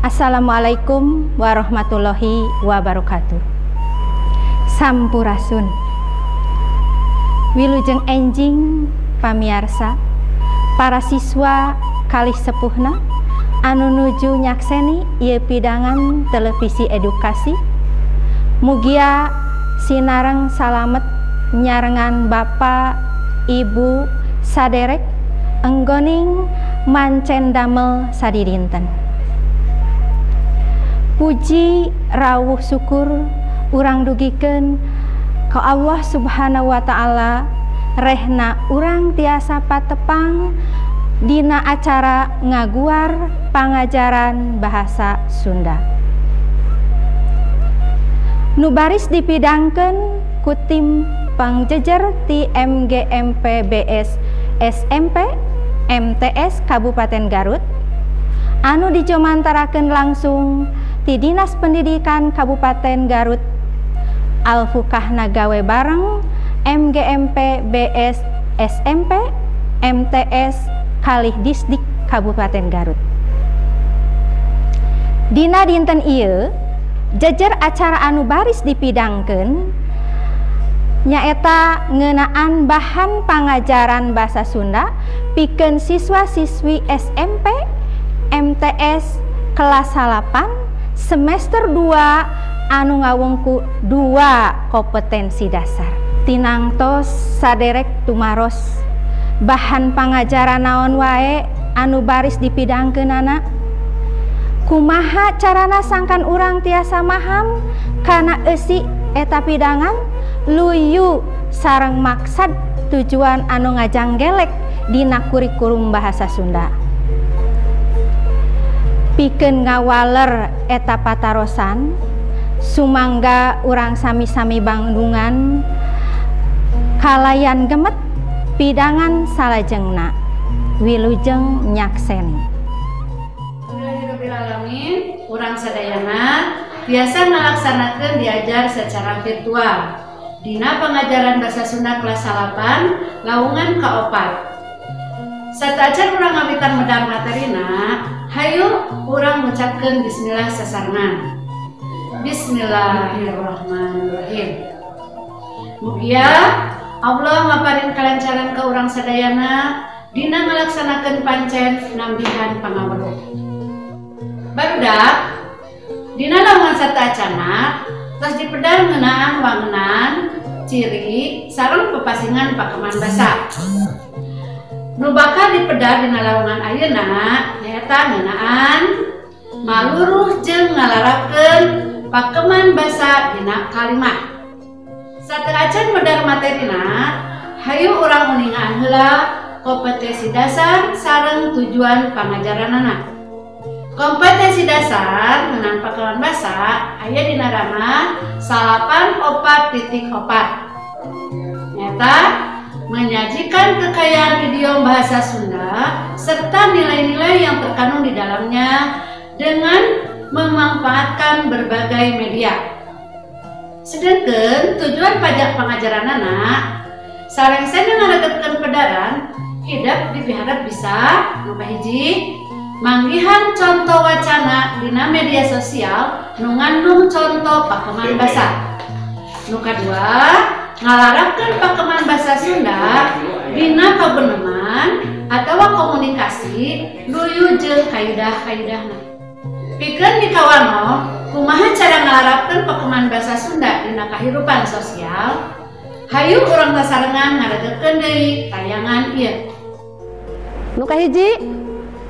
Assalamualaikum warahmatullahi wabarakatuh. Sampurasun. Wilujeng enjing pamiarsa, para siswa kalih sepuhna anu nuju nyakseni ieu pidangan televisi edukasi. Mugia sinareng salamet nyarengan Bapak, Ibu, saderek enggoning mancen damel sadidinten. Puji rawuh syukur urang dugikeun ka Allah Subhanahu wa taala rehna urang tiasa patepang dina acara ngaguar pangajaran bahasa Sunda. Nu baris dipidangkeun ku tim pangjejer ti MGMP BS SMP MTS Kabupaten Garut anu dijomantarakeun langsung ti Dinas Pendidikan Kabupaten Garut Alfukahna gawe bareng MGMP BS SMP MTS kalih Disdik Kabupaten Garut. Dina dinten ieu jejer acara anu baris dipidangkeun nyaeta ngeunaan bahan pangajaran bahasa Sunda pikeun siswa-siswi SMP MTS kelas 8 semester 2 anu ngawungku 2 kompetensi dasar. Tinangtos saderek tumaros bahan pangajaran naon wae anu baris dipidangkeunana. Kumaha carana sangkan urang tiasa maham kana eusi eta pidangan luyu sareng maksad tujuan anu ngajanggelek dina kurikulum bahasa Sunda. Pikeun ngawaler eta patarosan sumangga urang sami-sami bandungan kalayan gemet pidangan salajengna wilujeng nyakseni. Alhamdulillahirabbil urang sadayana biasa ngalaksanakeun diajar secara virtual dina pengajaran bahasa Sunda kelas 8 lawungan ka-4. Satajan urang ngawitan medal materina, hayu urang ngucapkeun bismillah sasarengan. Bismillahirrahmanirrahim. Mugia Allah ngaparin kalancaran ka urang sadayana dina ngalaksanakeun pancen nambihan pangaweruh. Barudak dina lamungan satacana tos dipedar ngeunaan wangunan, ciri sareng pepasingan pakeman basa. Nu bakal dipedar dina lawungan ayeuna nyaeta ngeunaan maluruh jeung ngalarapkeun pakeman basa dina kalimat. Sateuacan medar materina, hayu urang uningaan heula kompetensi dasar sareng tujuan pangajaranana. Kompetensi dasar ngeunaan pakeman basa aya dina ranah 84.4 nyata menyajikan kekayaan idiom bahasa Sunda serta nilai-nilai yang terkandung di dalamnya dengan memanfaatkan berbagai media. Sedangkan tujuan pajak pengajaran anak sareng sena ngaregepkeun pedaran hidup dipiharap bisa nu kahiji manggihan contoh wacana dina media sosial nu ngandung contoh pakeman basa. Nu kadua ngalarapkeun pakeman basa Sunda dina kabeneman atawa komunikasi luyu jeung kaidah-kaidahna. Pikeun dikawano kumaha cara ngalarapkeun pakeman basa Sunda dina kahirupan sosial, hayu urang sasarengan ngaregepkeun deui tayangan ieu. Nu kahiji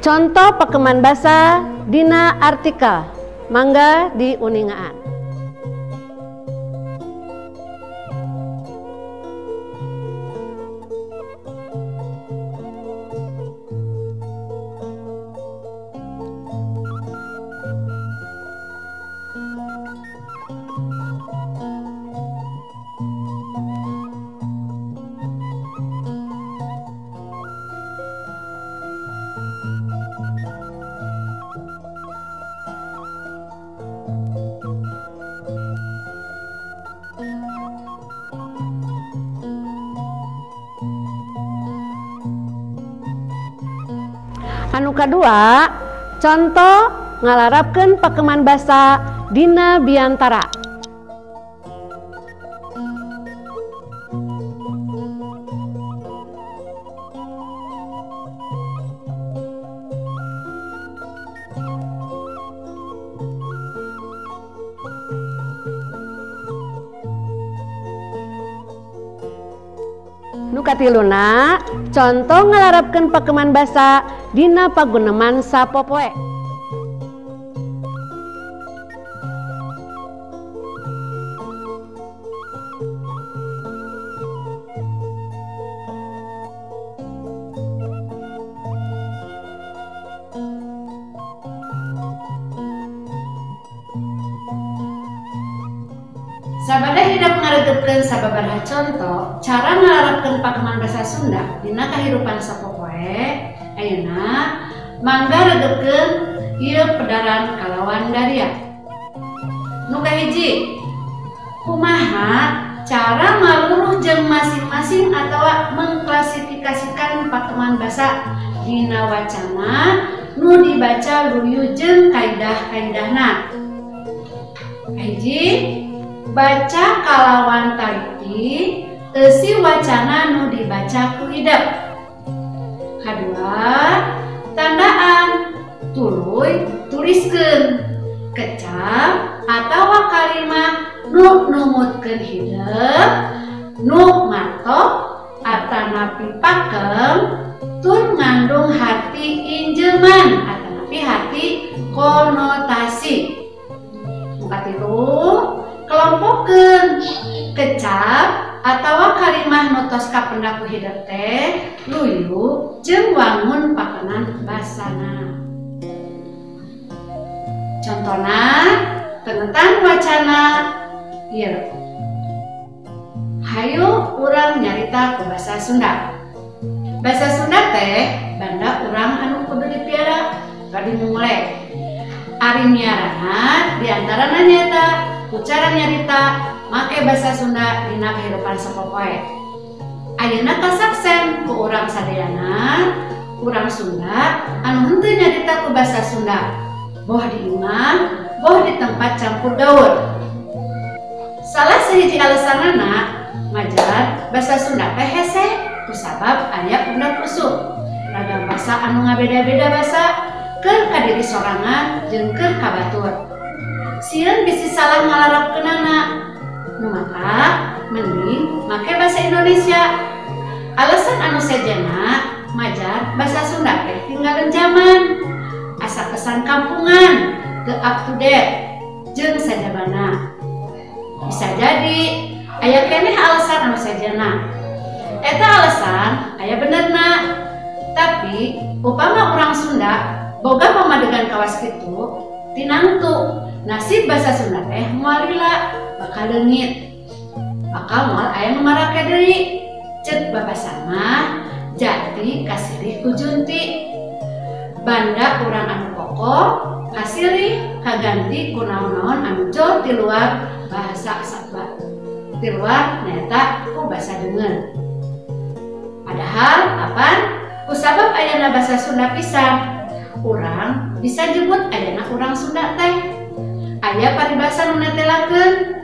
contoh pakeman basa dina artikel mangga diuningaan. Anu kedua, contoh ngalarapkeun pakeman basa dina biantara. Nu katiluna, contoh ngalarapkeun pakeman basa dina paguneman sapopoe. Sabada hidup ngaregepkeun sababaraha contoh cara ngalarapkeun pakeman basa Sunda dina kahirupan sapopoe. Ayeuna mangga regepkeun ieu pedaran kalawan daria. Nu kahiji, kumaha cara ngaluruh jeung masing-masing atawa mengklasifikasikan pakeman basa dina wacana nu dibaca luyu jeung kaidah-kaidahna. Kahiji, baca kalawan taliti eusi wacana nu dibaca ku hideep. Kadua, tandaan tuluy tuliskeun kecap atawa kalimat nu numutkeun hideep, nu matok atanapi pakem tur ngandung harti injeman atanapi harti konotasi. Nu katilu, kelompokkeun kecap atawa kalimah nu tos kapendak ku hideep teh luyu jeung wangun pakenan basana. Contona tentang wacana ieu. Hayu urang nyarita ku basa Sunda. Basa Sunda teh banda urang anu kudu dipiara bade dimulai. Ari miarana diantarana nyaeta cara nyarita make basa Sunda dina kahirupan sapopoe. Ayeuna kasaksen ku urang sadayana, urang Sunda anu henteu nyarita ku basa Sunda, boh di imah, boh di tempat campur gaul. Salah sahiji alesanana ngajar basa Sunda teh hese kusabab aya pundak usuk. Ragam basa anu ngabeda-beda basa keur ka diri sorangan jeung keur ka batur. Sieun bisi salah ngalarapkeunana. Nu maka mending make basa Indonesia. Alasan anu sejana majar basa Sunda teh tinggalin zaman. Asa kesan kampungan, teu up to date jeung sajabana. Bisa jadi aya keneh alasan anu sejana. Eta alasan aya benerna. Tapi upama urang Sunda boga pamadegan kawas kitu, tinangtu nasib basa Sunda teh moal lila, bakal leungit. Bakal moal aya nu marake deui. Ceuk babasan mah jati kasirih ku junti. Banda urang anu kokoh kasirih kaganti ku naon-naon anu jauh di luar bahasa sabda. Di luar nyaeta ku basa deungeun. Padahal apan kusabab ayana basa Sunda pisan, urang bisa nyebut ayana urang Sunda teh. Aya paribasa nu netelakeun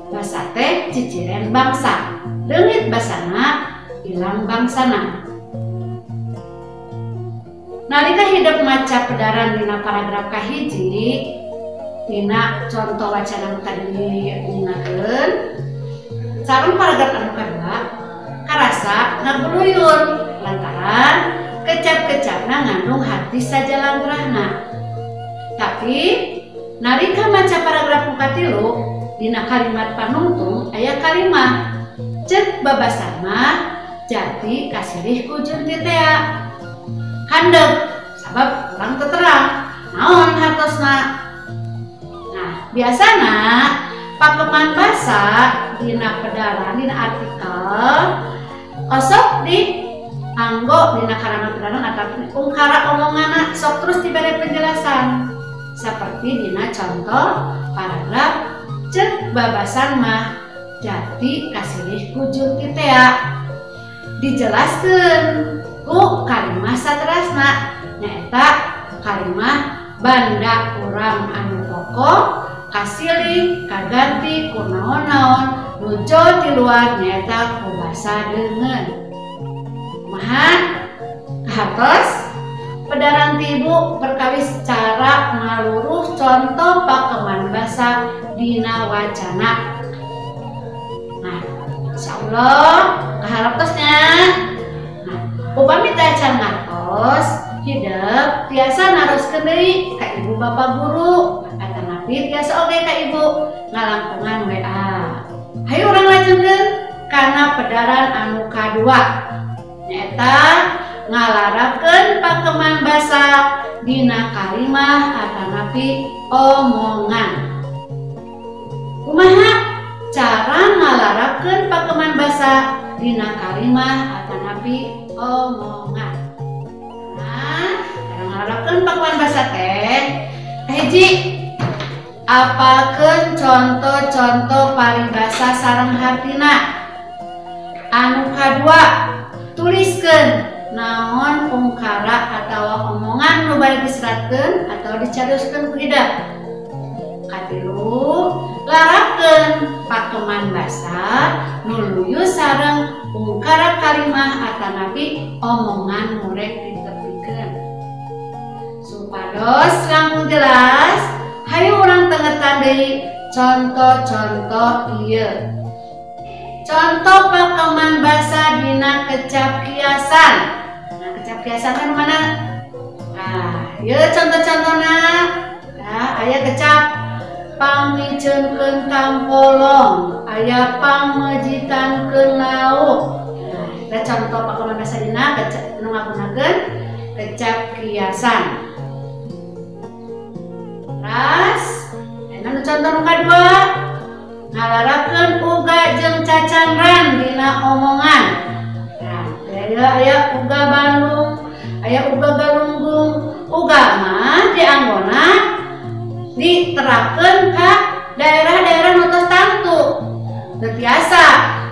basa teh ciciren bangsa, leungit basana ilang bangsana. Nalika hidup maca pedaran dina paragraf kahiji dina contoh wacana nu tadi nyinakeun, sareng paragraf anu kadua karasa ngaguluyur lantaran kecap-kecapna ngandung harti sajalantrahna. Tapi nalika maca paragraf nu katilu dina kalimat panungtung aya kalimah ceuk babasan mah jati kasirih ku junti tea. Handeg sabab urang teu terang naon hartosna. Nah, biasana pakeman basa dina pedaran dina artikel osok di anggo dina karangan pedaran ataupun ungkara omonganna sok terus diberi penjelasan. Seperti dina contoh paragraf ceuk babasan mah jati kasirih ku junti tea. Dijelaskeun ku kalimah saterasna nyaeta kalimah banda urang anu pokok kasilih kaganti ku naon-naon nujo di luar nyaeta ku basa deungeun. Kumaha? Kahartos pedaran tibu perkawis cara ngaluruh contoh pakeman basa dina wacana. Nah, insyaallah kahartosnya. Nah, upami teh can ngartos hideuk tiasa naroskeun deui ka ibu bapak guru atanapi tiasa oge ka ibu ngalangkungan WA. Hayu urang lajengkeun kana pedaran anu kadua nyaeta ngalarapkeun pakeman basa dina kalimah atanapi omongan. Kumaha cara ngalarapkeun pakeman basa dina kalimah atanapi omongan? Nah, cara ngalarapkeun pakeman basa teh hiji apakeun contoh-contoh paribasa sareng hartina. Anu kadua tuliskeun naon ungkara atawa omongan nu bari diseratkeun atau dicarioskeun ku hideuk. Katilu larapkeun pakeman basa nu luyu sareng ungkara kalimah atanapi omongan nu rek ditepikeun. Supados langkung jelas, hayu urang tengetan deui contoh-contoh ieu. Contoh pakeman basa dina kecap kiasan. Nah, kecap kiasan kan mana? Nah, ieu contoh-contohna. Nah, aya kecap pamiceunkeun kampolong, aya pamejitangkeun lauk. Nah, kita contoh pakeman basa dina kecap nu ngagunakeun kecap kiasan. Terus, anu contoh nu kadua ngalarapkeun uga jeung cacangran dina omongan. Nah, aya uga Bandung, aya uga Galunggung. Uga mah dianggona diterapkeun ka daerah-daerah nu tos tantu. Teu tiasa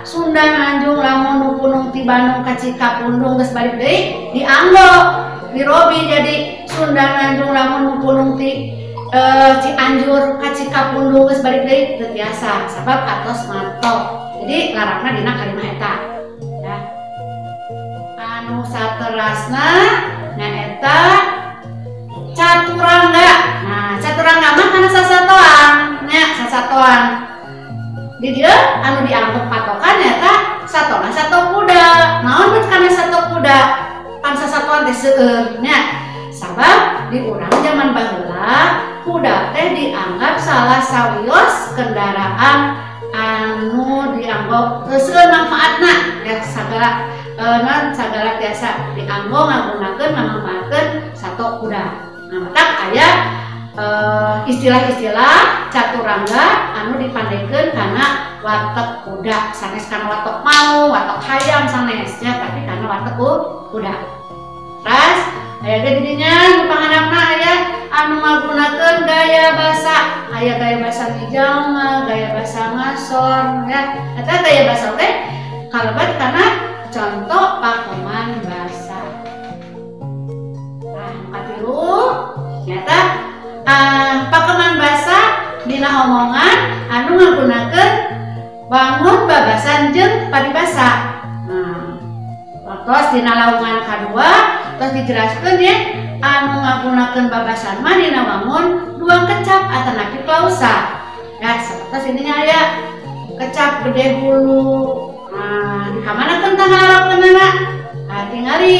Sunda Nanjung lamun nu punung ti Bandung ka Cikapundung geus balik deui dianggo dirobi jadi Sunda Nanjung lamun nu punung ti Cianjur ka Cikapundung geus balik deui teu tiasa sabab atos mantok. Jadi larapna dina kalimah eta. Ya. Anu saterasna nyaeta caturangga. Nah, caturangga mah kana sasatoan, nya sasatoan. Di dieu anu dianggep patokan nyaeta satona sato kuda. Naon bet kana sato kuda? Pan sasatoan teh seueur nya. Sabab di urang zaman baheula kuda teh dianggap salah sawios kendaraan anu dianggap seueur manfaatna ya sagala tiasa dianggo ngagunakeun ngamanfaatkeun sato kuda. Nah, matak aya istilah-istilah caturangga anu dipandekeun kana watek kuda sanes kana watek mau, watek hayam sanesnya tapi kana watek kuda. Terus aya ge didinya di panganapna aya anu ngagunakeun gaya basa, aya gaya basa Mijalma, gaya basa ngasor ya. Eta gaya basa teh kalebat kana contoh pakeman basa. Nah, katilu nyata pakeman basa dina omongan anu ngagunakeun bangun babasan jeung paribasa. Nah, terus dina laungan kadua terus dijelaskeun ya anu ngagunakeun babasan mah dina wangun dua kecap atanapi klausa. Ya, sapertos ininya aya kecap gede hulu. Nah, di kamana tentang ngarapkeunna? Nah, tingali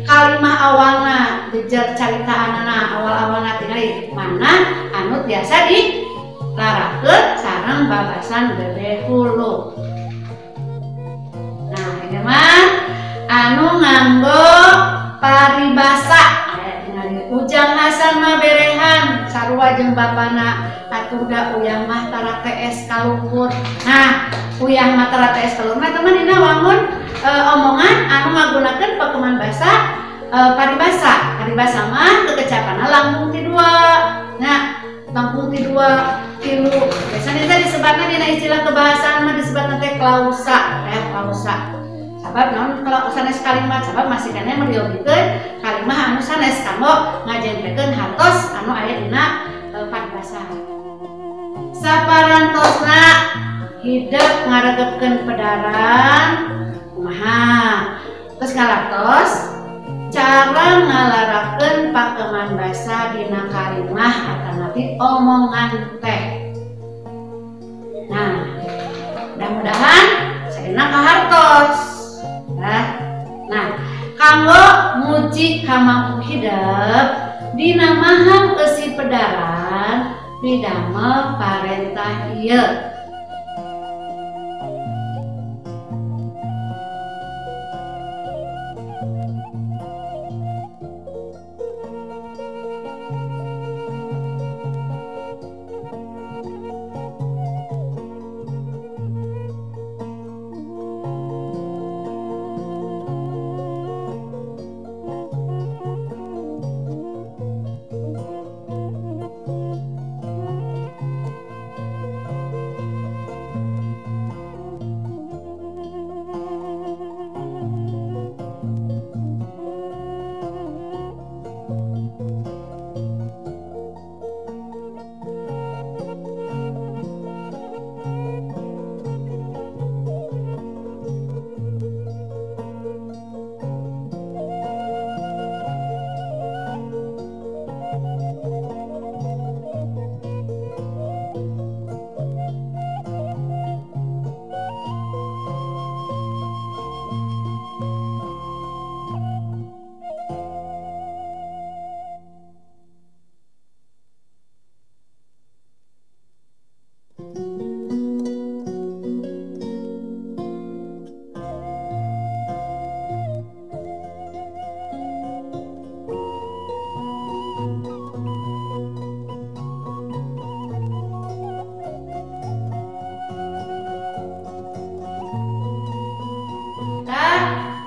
kalimah awalna jejer caritaanna awal-awalna tingali mana anu biasa dilarapkeun sareng babasan gede hulu. Nah, ini mah anu nganggo paribasa. Ujang Hasan mah berehan sarua jeung bapana atuda uyah mah tara TS kaluhur. Nah, uyah mah tara TS kaluhur mah teman dina wangun omongan anu ngagunakeun pakeman basa paribasa. Paribasa mah kekecapanna langkung ti dua. Nah, langkung ti dua tilu. Biasana teh disebutna dina istilah kebahasaan mah disebutna teh klausa, ya klausa. sabab naon kalau sanes kalimat sabab masih kene meriogikeun kalimat anu sanes kanggo ngajengkeun hartos anu aya dina paribasa. Saparantosna hideuk ngaregepkeun pedaran kumaha. Terus ngalaktos cara ngalarakeun pakeman basa dina kalimah atanapi omongan teh. Nah, mudah-mudahan saena kahartos. Nah, kanggo muji kamampu hidup dina mahang eusi pedaran pidamel parentah ieu.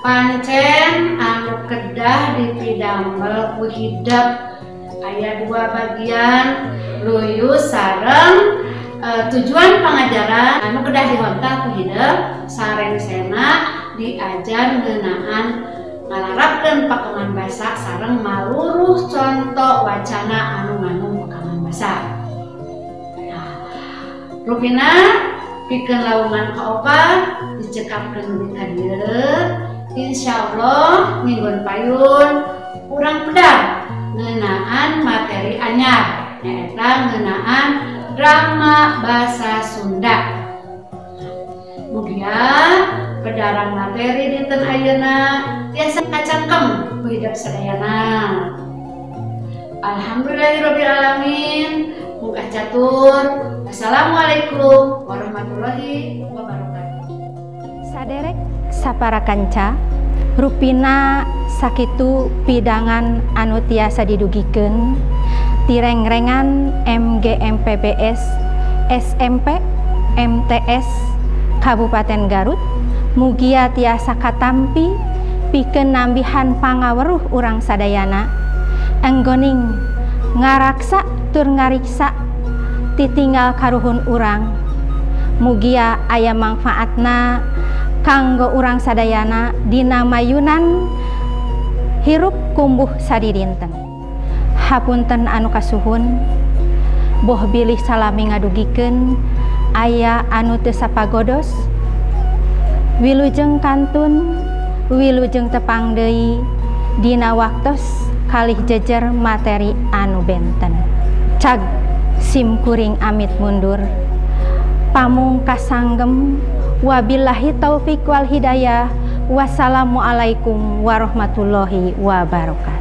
Pancen anu kedah dipidamel ku hidup aya 2 bagian luyus sareng tujuan pengajaran anu kedah dihontal ku hidup sareng sena diajar ngeunaan ngalarapkeun pakeman basa sareng maluruh contoh wacana anu ngandung pakeman basa. Nah, rupina pikeun laungan kaopa dicekapkeun di ka dieu. Insyaallah minggu payun urang pedang ngeunaan materi anyar nyaeta ngeunaan drama basa Sunda. Mugia pedaran materi dinten ayeuna tiasa kacangkem ku hidup sadayana. Alhamdulillahirabbil alamin. Muga catur. Assalamualaikum warahmatullahi wabarakatuh. Saderek sapara kanca rupina sakitu pidangan anu tiasa didugikeun tirengrengan MGMPBS SMP MTS Kabupaten Garut mugia tiasa katampi pikeun nambihan pangaweruh urang sadayana enggoning ngaraksa tur ngariksa titinggal karuhun urang mugia aya manfaatna kanggo urang sadayana dina mayunan hirup kumbuh sadidinten. Hapunten anu kasuhun boh bilih salami ngadugikeun aya anu teu sapagodos wilujeng kantun wilujeng tepang deui dina waktos kalih jejer materi anu benten. Cag simkuring amit mundur pamungkas sanggem. Wabillahi taufiq wal hidayah. Wassalamualaikum warahmatullahi wabarakatuh.